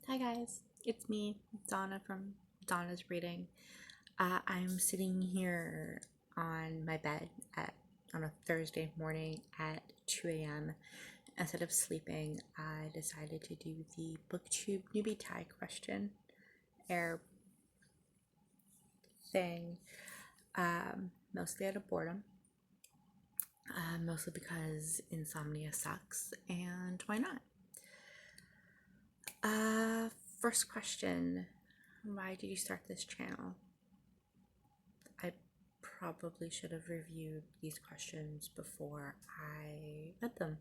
Hi guys, it's me, Donna from Donna's Reading. I'm sitting here on my bed on a Thursday morning at 2 a.m. Instead of sleeping, I decided to do the Booktube newbie tag question air thing, mostly out of boredom, mostly because insomnia sucks, and why not? First question, why did you start this channel? I probably should have reviewed these questions before I read them.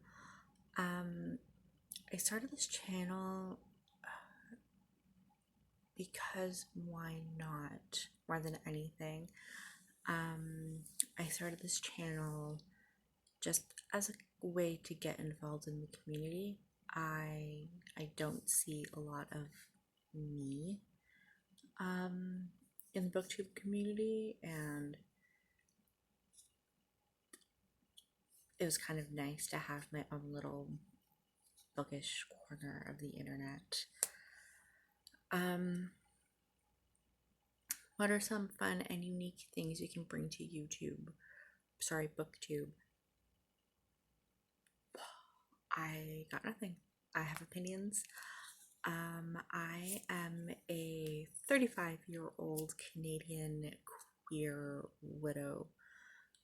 I started this channel because why not, more than anything. I started this channel just as a way to get involved in the community. I don't see a lot of me in the booktube community, and it was kind of nice to have my own little bookish corner of the internet. What are some fun and unique things you can bring to Booktube? I got nothing. I have opinions. I am a 35-year-old Canadian queer widow.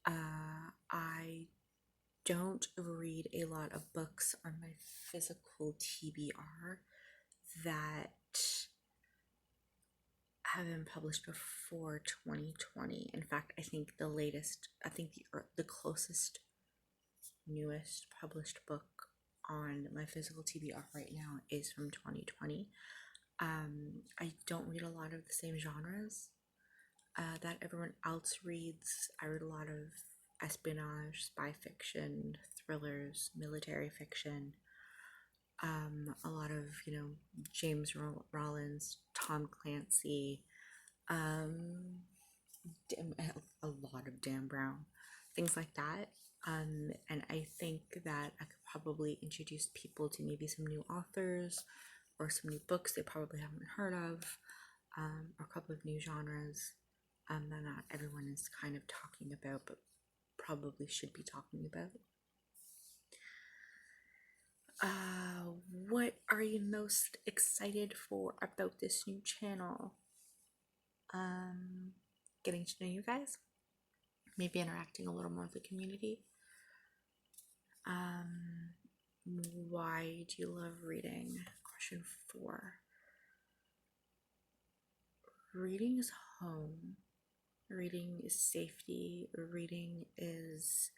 I don't read a lot of books on my physical TBR that have been published before 2020. In fact, I think the closest, newest published book on my physical TBR right now is from 2020. I don't read a lot of the same genres that everyone else reads. I read a lot of espionage, spy fiction, thrillers, military fiction, a lot of, James Rollins, Tom Clancy, a lot of Dan Brown, things like that. And I think that I could probably introduce people to maybe some new authors or some new books they probably haven't heard of, or a couple of new genres that not everyone is kind of talking about, but probably should be talking about. What are you most excited for about this new channel? Getting to know you guys, maybe interacting a little more with the community. Why do you love reading? Question 4. Reading is home. Reading is safety. Reading is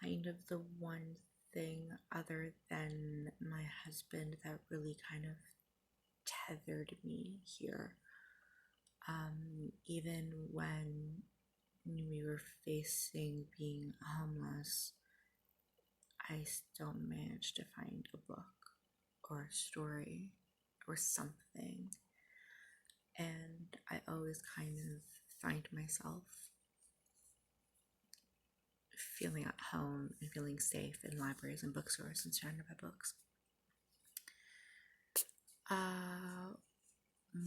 kind of the one thing other than my husband that really kind of tethered me here. Even when we were facing being homeless, I still managed to find a book or a story or something. And I always kind of find myself feeling at home and feeling safe in libraries and bookstores and surrounded by books.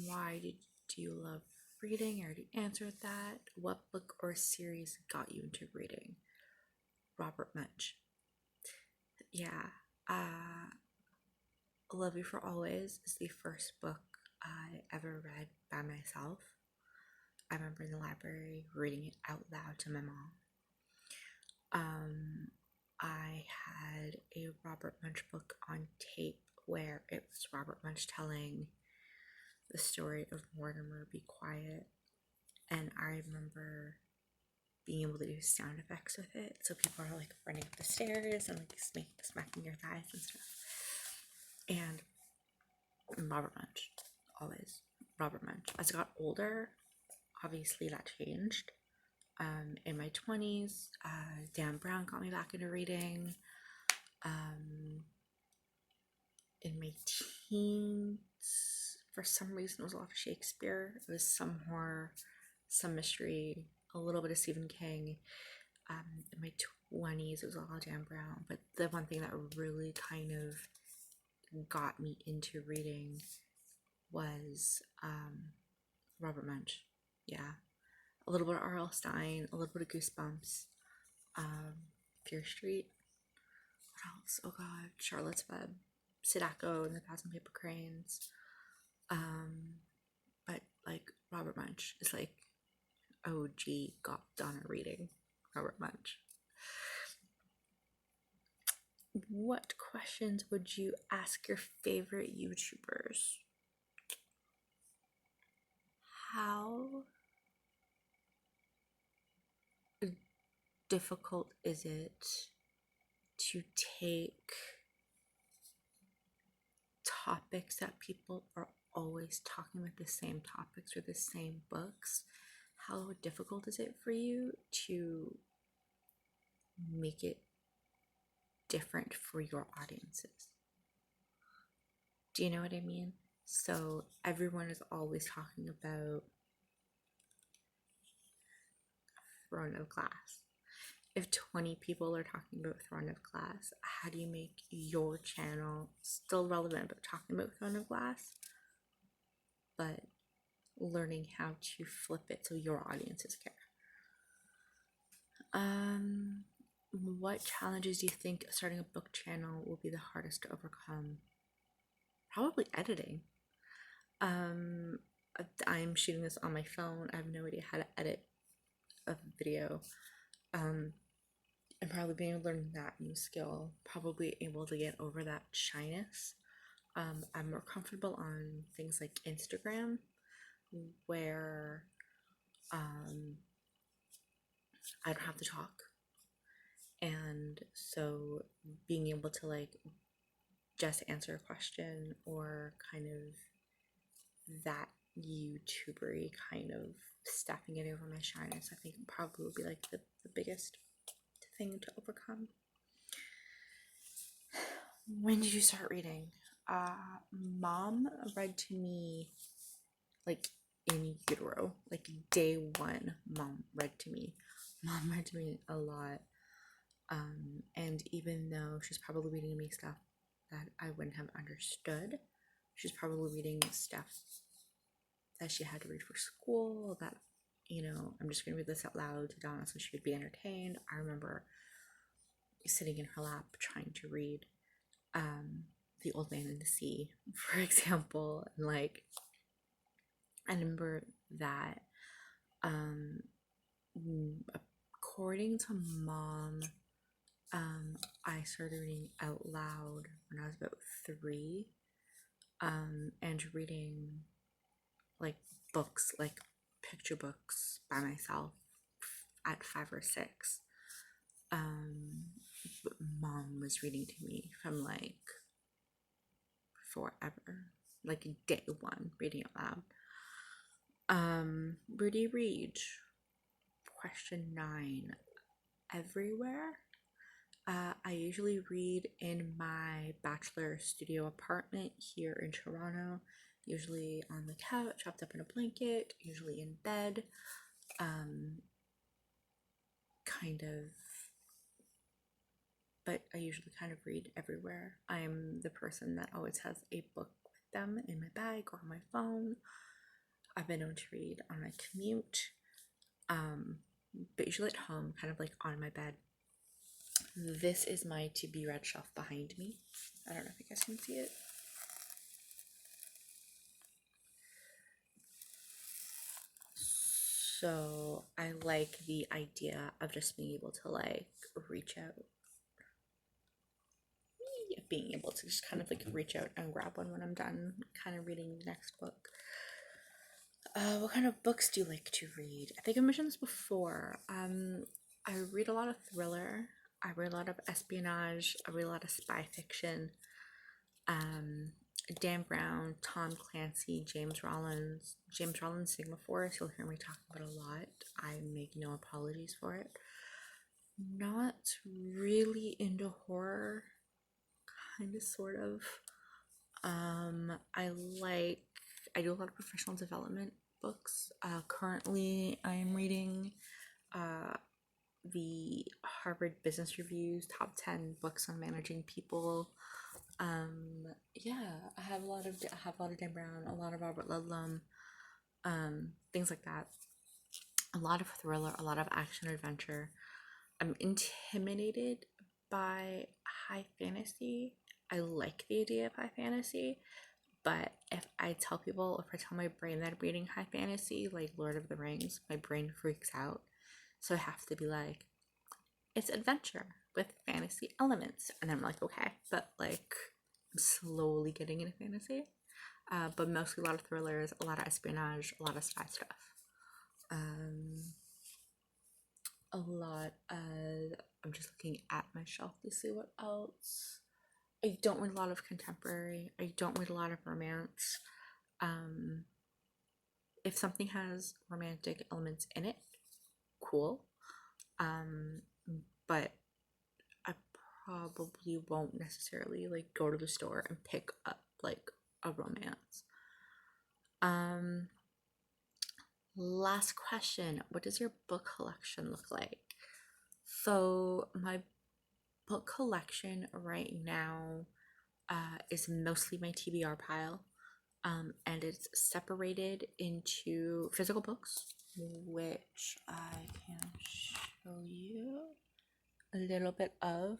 Why do you love reading? I already answered that. What book or series got you into reading? Robert Munch. Yeah. Love You for Always is the first book I ever read by myself. I remember in the library reading it out loud to my mom. I had a Robert Munch book on tape where it was Robert Munch telling the story of Mortimer Be Quiet, and I remember being able to do sound effects with it, so people are like running up the stairs and like smacking your thighs and stuff. And Robert Munch, always Robert Munch. As I got older, obviously that changed. In my 20s, Dan Brown got me back into reading. In my teens, for some reason, it was a lot of Shakespeare. It was some horror, some mystery, a little bit of Stephen King. In my 20s, it was a lot of Dan Brown. But the one thing that really kind of got me into reading was Robert Munch. Yeah. A little bit of R.L. Stein, a little bit of Goosebumps, Fear Street. What else? Oh god, Charlotte's Web, Sadako and the Thousand Paper Cranes. But like Robert Munch is like OG got Donna reading. Robert Munch. What questions would you ask your favorite YouTubers? How difficult is it to take topics that people are always talking about, the same topics or the same books? How difficult is it for you to make it different for your audiences? Do you know what I mean? So everyone is always talking about Throne of Glass. If 20 people are talking about Throne of Glass, how do you make your channel still relevant but talking about Throne of Glass, but learning how to flip it so your audiences care? What challenges do you think starting a book channel will be the hardest to overcome? Probably editing. I'm shooting this on my phone. I have no idea how to edit a video. And probably being able to learn that new skill, probably able to get over that shyness. I'm more comfortable on things like Instagram, where I don't have to talk, and so being able to like just answer a question, or kind of that YouTubery kind of stepping it over my shyness, I think probably would be like the biggest thing to overcome. When did you start reading? Mom read to me like in utero, like day one. Mom read to me a lot. And even though she's probably reading me stuff that I wouldn't have understood, she's probably reading stuff that she had to read for school, that, you know, I'm just gonna read this out loud to Donna so she would be entertained. I remember sitting in her lap trying to read The Old Man and the Sea, for example, and like I remember that according to Mom, I started reading out loud when I was about 3, and reading like books, like picture books by myself at 5 or 6. But Mom was reading to me from like forever, like day one, reading out loud. Where do you read? Question 9. Everywhere. I usually read in my bachelor studio apartment here in Toronto, usually on the couch, wrapped up in a blanket, usually in bed, kind of, but I usually kind of read everywhere. I'm the person that always has a book with them in my bag or on my phone. I've been known to read on my commute, but usually at home, kind of like on my bed. This is my to be read shelf behind me. I don't know if you guys can see it. So I like the idea of just being able to like reach out. Being able to just kind of like reach out and grab one when I'm done kind of reading the next book. What kind of books do you like to read? I think I mentioned this before. I read a lot of thriller. I read a lot of espionage. I read a lot of spy fiction. Dan Brown, Tom Clancy, James Rollins, Sigma Force. You'll hear me talk about a lot. I make no apologies for it. Not really into horror, kind of, sort of. I do a lot of professional development books. Currently, I am reading the Harvard Business Review's top 10 books on managing people. Yeah, I have a lot of Dan Brown, a lot of Robert Ludlum, things like that. A lot of thriller, a lot of action adventure. I'm intimidated by high fantasy. I like the idea of high fantasy, but if I tell my brain that I'm reading high fantasy, like Lord of the Rings, my brain freaks out. So I have to be like, it's adventure with fantasy elements. And I'm like, okay, but like, I'm slowly getting into fantasy. But mostly a lot of thrillers, a lot of espionage, a lot of spy stuff. A lot of, I'm just looking at my shelf to see what else. I don't read a lot of contemporary. I don't read a lot of romance. If something has romantic elements in it, cool. But I probably won't necessarily like go to the store and pick up like a romance. Last question. What does your book collection look like? So my book collection right now is mostly my TBR pile. And it's separated into physical books, which I can show you a little bit of.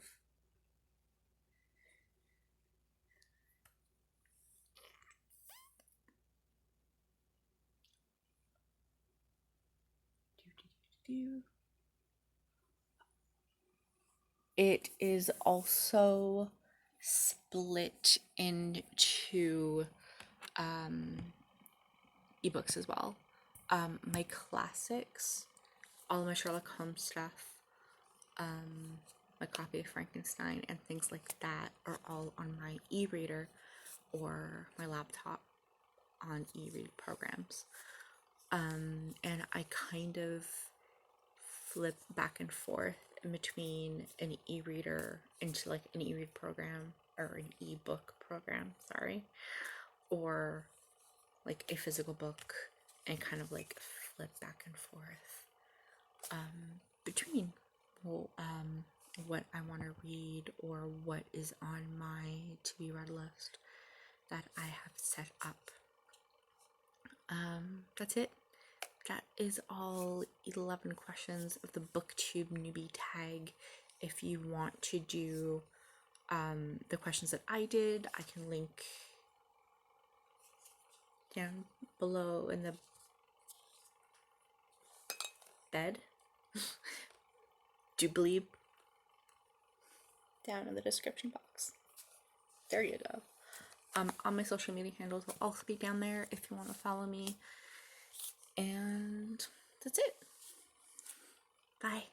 It is also split into ebooks as well. My classics, all of my Sherlock Holmes stuff, my copy of Frankenstein and things like that are all on my e-reader or my laptop on e-read programs. And I kind of flip back and forth in between an e-reader into like an e-read program or an e-book program, or like a physical book, and kind of like flip back and forth between what I want to read or what is on my to be read list that I have set up. That's it. That is all 11 questions of the Booktube newbie tag. If you want to do the questions that I did, I can link down below in the bed. Do believe down in the description box. There you go. On my social media handles will also be down there if you want to follow me. And that's it. Bye.